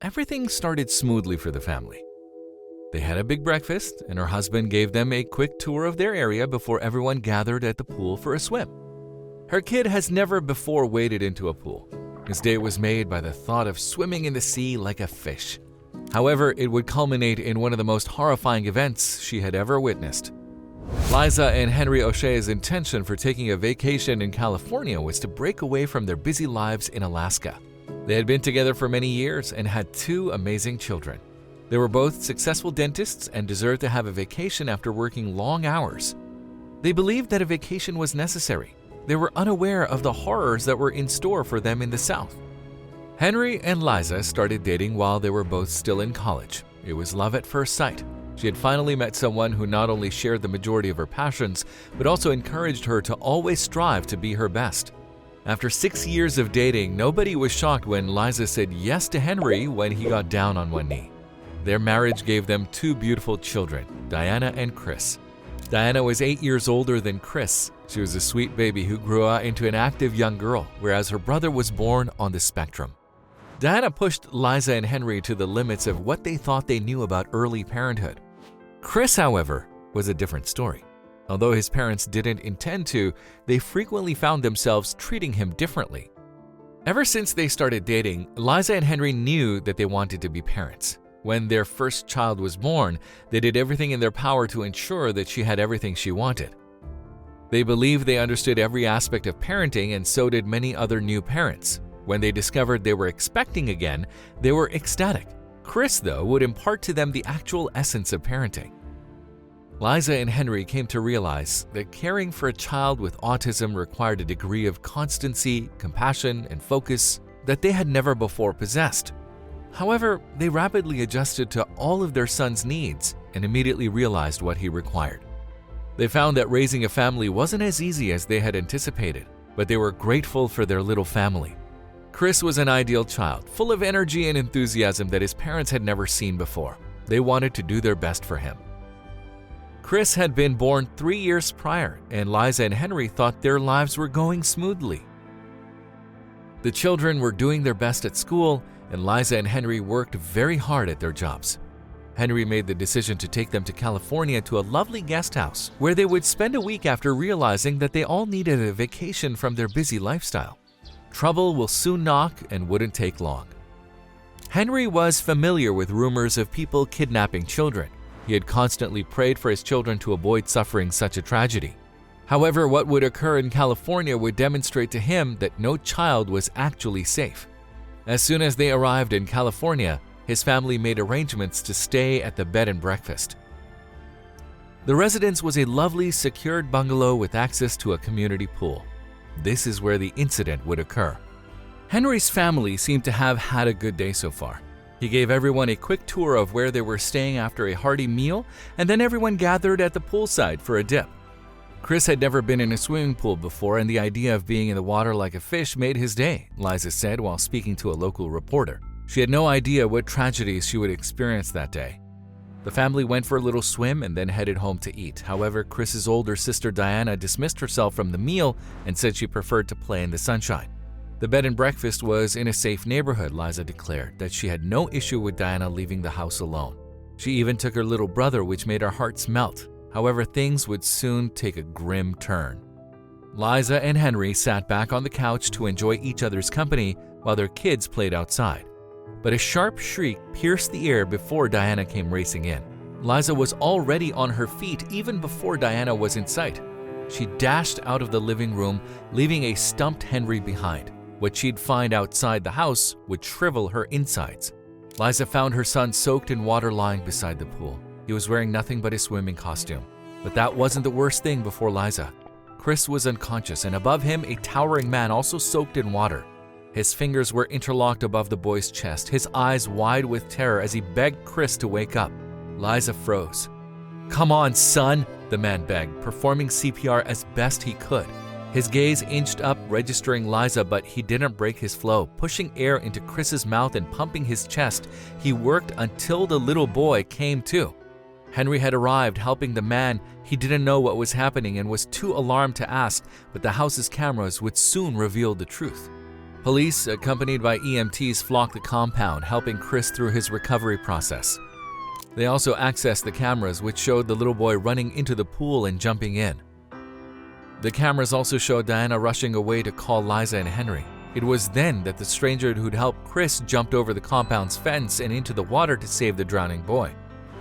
everything started smoothly for the family. They had a big breakfast, and her husband gave them a quick tour of their area before everyone gathered at the pool for a swim. Her kid has never before waded into a pool. His day was made by the thought of swimming in the sea like a fish. However, it would culminate in one of the most horrifying events she had ever witnessed. Liza and Henry O'Shea's intention for taking a vacation in California was to break away from their busy lives in Alaska. They had been together for many years and had 2 amazing children. They were both successful dentists and deserved to have a vacation after working long hours. They believed that a vacation was necessary. They were unaware of the horrors that were in store for them in the South. Henry and Liza started dating while they were both still in college. It was love at first sight. She had finally met someone who not only shared the majority of her passions, but also encouraged her to always strive to be her best. After 6 years of dating, nobody was shocked when Liza said yes to Henry when he got down on one knee. Their marriage gave them 2 beautiful children, Diana and Chris. Diana was 8 years older than Chris. She was a sweet baby who grew into an active young girl, whereas her brother was born on the spectrum. Diana pushed Liza and Henry to the limits of what they thought they knew about early parenthood. Chris, however, was a different story. Although his parents didn't intend to, they frequently found themselves treating him differently. Ever since they started dating, Liza and Henry knew that they wanted to be parents. When their first child was born, they did everything in their power to ensure that she had everything she wanted. They believed they understood every aspect of parenting, and so did many other new parents. When they discovered they were expecting again, they were ecstatic. Chris, though, would impart to them the actual essence of parenting. Liza and Henry came to realize that caring for a child with autism required a degree of constancy, compassion, and focus that they had never before possessed. However, they rapidly adjusted to all of their son's needs and immediately realized what he required. They found that raising a family wasn't as easy as they had anticipated, but they were grateful for their little family. Chris was an ideal child, full of energy and enthusiasm that his parents had never seen before. They wanted to do their best for him. Chris had been born 3 years prior, and Liza and Henry thought their lives were going smoothly. The children were doing their best at school, and Liza and Henry worked very hard at their jobs. Henry made the decision to take them to California to a lovely guest house, where they would spend a week after realizing that they all needed a vacation from their busy lifestyle. Trouble will soon knock and wouldn't take long. Henry was familiar with rumors of people kidnapping children. He had constantly prayed for his children to avoid suffering such a tragedy. However, what would occur in California would demonstrate to him that no child was actually safe. As soon as they arrived in California, his family made arrangements to stay at the bed and breakfast. The residence was a lovely, secured bungalow with access to a community pool. This is where the incident would occur. Henry's family seemed to have had a good day so far. He gave everyone a quick tour of where they were staying after a hearty meal, and then everyone gathered at the poolside for a dip. Chris had never been in a swimming pool before, and the idea of being in the water like a fish made his day, Liza said while speaking to a local reporter. She had no idea what tragedies she would experience that day. The family went for a little swim and then headed home to eat. However, Chris's older sister Diana dismissed herself from the meal and said she preferred to play in the sunshine. The bed and breakfast was in a safe neighborhood, Liza declared that she had no issue with Diana leaving the house alone. She even took her little brother, which made our hearts melt. However, things would soon take a grim turn. Liza and Henry sat back on the couch to enjoy each other's company while their kids played outside. But a sharp shriek pierced the air before Diana came racing in. Liza was already on her feet even before Diana was in sight. She dashed out of the living room, leaving a stumped Henry behind. What she'd find outside the house would shrivel her insides. Liza found her son soaked in water lying beside the pool. He was wearing nothing but his swimming costume. But that wasn't the worst thing before Liza. Chris was unconscious, and above him, a towering man also soaked in water. His fingers were interlocked above the boy's chest, his eyes wide with terror as he begged Chris to wake up. Liza froze. "Come on, son," the man begged, performing CPR as best he could. His gaze inched up, registering Liza, but he didn't break his flow. Pushing air into Chris's mouth and pumping his chest, he worked until the little boy came to. Henry had arrived, helping the man. He didn't know what was happening and was too alarmed to ask, but the house's cameras would soon reveal the truth. Police, accompanied by EMTs, flocked the compound, helping Chris through his recovery process. They also accessed the cameras, which showed the little boy running into the pool and jumping in. The cameras also showed Diana rushing away to call Liza and Henry. It was then that the stranger who'd helped Chris jumped over the compound's fence and into the water to save the drowning boy.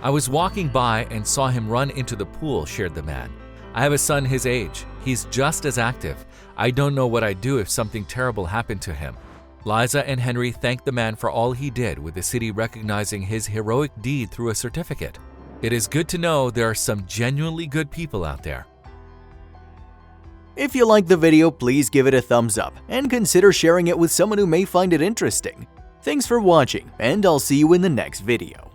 "I was walking by and saw him run into the pool," shared the man. "I have a son his age. He's just as active. I don't know what I'd do if something terrible happened to him." Liza and Henry thanked the man for all he did, with the city recognizing his heroic deed through a certificate. It is good to know there are some genuinely good people out there. If you liked the video, please give it a thumbs up and consider sharing it with someone who may find it interesting. Thanks for watching, and I'll see you in the next video.